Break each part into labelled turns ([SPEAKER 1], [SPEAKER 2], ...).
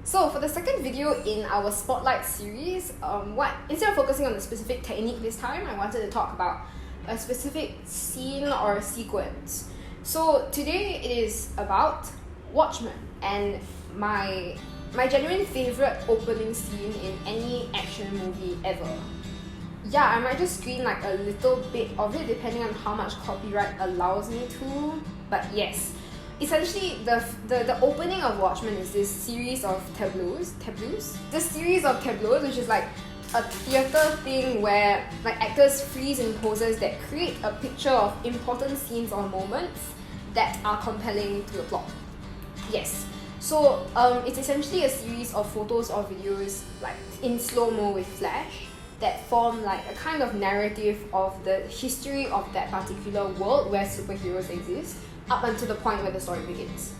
[SPEAKER 1] So for the second video in our Spotlight series, instead of focusing on a specific technique this time, I wanted to talk about a specific scene or a sequence. So today it is about Watchmen and my genuine favourite opening scene in any action movie ever. Yeah, I might just screen like a little bit of it depending on how much copyright allows me to, but yes. Essentially, the opening of Watchmen is this series of tableaus. This series of tableaus, which is like a theatre thing where like actors freeze in poses that create a picture of important scenes or moments that are compelling to the plot. Yes. So it's essentially a series of photos or videos like in slow-mo with flash that form like a kind of narrative of the history of that particular world where superheroes exist, up until the point where the story begins.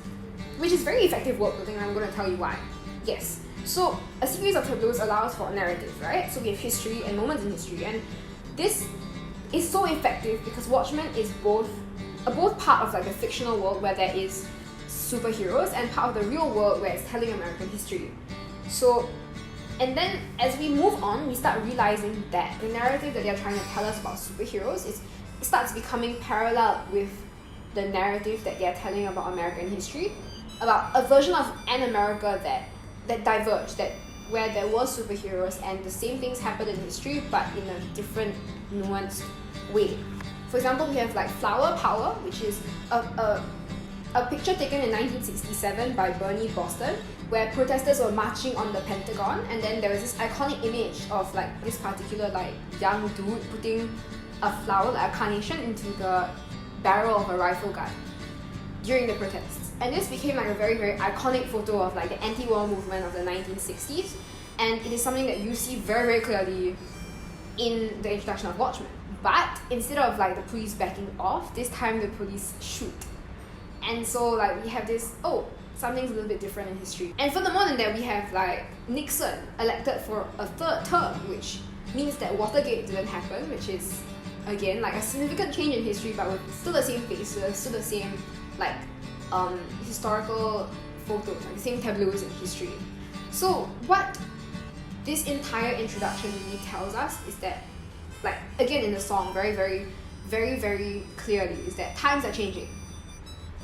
[SPEAKER 1] Which is very effective world building, and I'm going to tell you why. Yes, so a series of tableaus allows for a narrative, right? So we have history and moments in history, and this is so effective because Watchmen is both part of like the fictional world where there is superheroes and part of the real world where it's telling American history. So, and then as we move on, we start realizing that the narrative that they're trying to tell us about superheroes it starts becoming parallel with the narrative that they're telling about American history, about a version of an America that diverged, where there were superheroes and the same things happened in history but in a different, nuanced way. For example, we have like Flower Power, which is a picture taken in 1967 by Bernie Boston, where protesters were marching on the Pentagon, and then there was this iconic image of like this particular like young dude putting a flower, like a carnation, into the barrel of a rifle gun during the protests. And this became like a very, very iconic photo of like the anti-war movement of the 1960s, and it is something that you see very, very clearly in the introduction of Watchmen. But instead of like the police backing off, this time the police shoot. And so like we have this, something's a little bit different in history. And furthermore than that, we have like Nixon elected for a third term, which means that Watergate didn't happen, which is again like a significant change in history, but with still the same faces, still the same like historical photos, like the same tableaus in history. So what this entire introduction really tells us is that, like again in the song, very, very, very, very clearly, is that times are changing.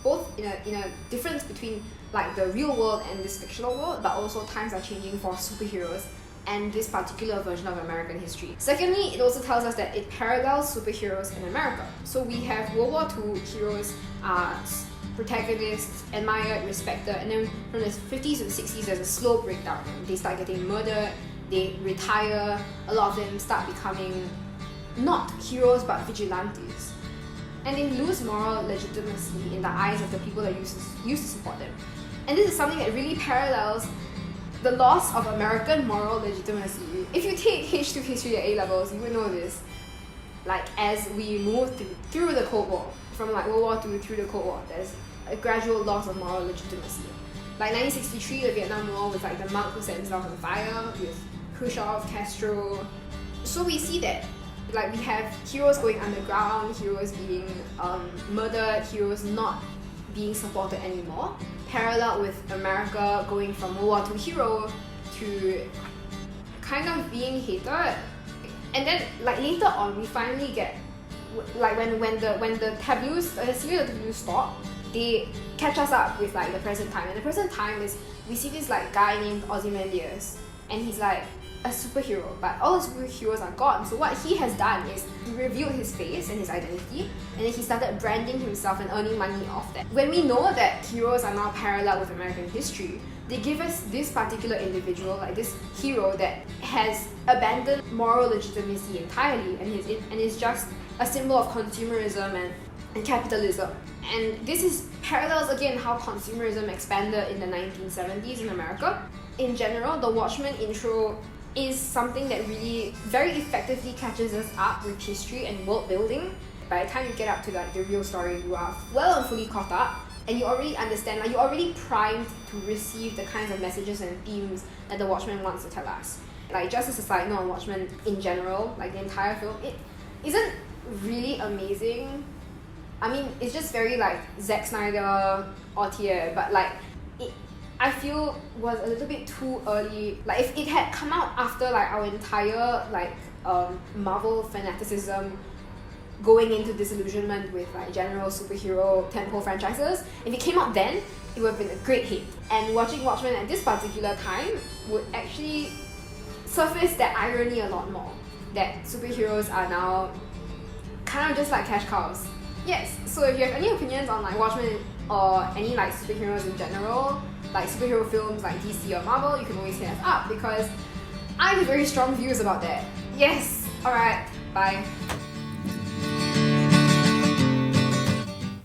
[SPEAKER 1] Both in a difference between like the real world and this fictional world, but also times are changing for superheroes and this particular version of American history. Secondly, it also tells us that it parallels superheroes in America. So we have World War II heroes, protagonists, admired, respected, and then from the 50s to the 60s there's a slow breakdown. They start getting murdered, they retire, a lot of them start becoming not heroes but vigilantes. And they lose moral legitimacy in the eyes of the people that used to support them. And this is something that really parallels the loss of American moral legitimacy. If you take H2 history at A-levels, you would know this. Like as we move through the Cold War, from like World War II through the Cold War, there's a gradual loss of moral legitimacy. Like 1963, the Vietnam War was like the monk who set himself on fire with Khrushchev, Castro. So we see that like we have heroes going underground, heroes being murdered, heroes not being supported anymore, parallel with America going from World War II hero to kind of being hated. And then like later on we finally get like when the tableaus, the series of tableaus stop, they catch us up with like the present time. And the present time is we see this like guy named Ozymandias, and he's like a superhero, but all the superheroes are gone. So what he has done is he revealed his face and his identity, and then he started branding himself and earning money off that. When we know that heroes are now parallel with American history, they give us this particular individual, like this hero that has abandoned moral legitimacy entirely and is just a symbol of consumerism and capitalism. And this is parallels again how consumerism expanded in the 1970s in America. In general, the Watchmen intro is something that really very effectively catches us up with history and world building. By the time you get up to like the real story, you are well and fully caught up, and you already understand, like you're already primed to receive the kinds of messages and themes that the Watchmen wants to tell us. Like just as a side note on Watchmen in general, like the entire film, it isn't really amazing I mean, it's just very like Zack Snyder or tier, but like it, I feel was a little bit too early. Like if it had come out after like our entire like Marvel fanaticism going into disillusionment with like general superhero tentpole franchises, if it came out then, it would have been a great hit. And watching Watchmen at this particular time would actually surface that irony a lot more, that superheroes are now kind of just like cash cows. Yes, so if you have any opinions on like Watchmen or any like superheroes in general, like superhero films like DC or Marvel, you can always hit us up because I have very strong views about that. Yes, alright, bye.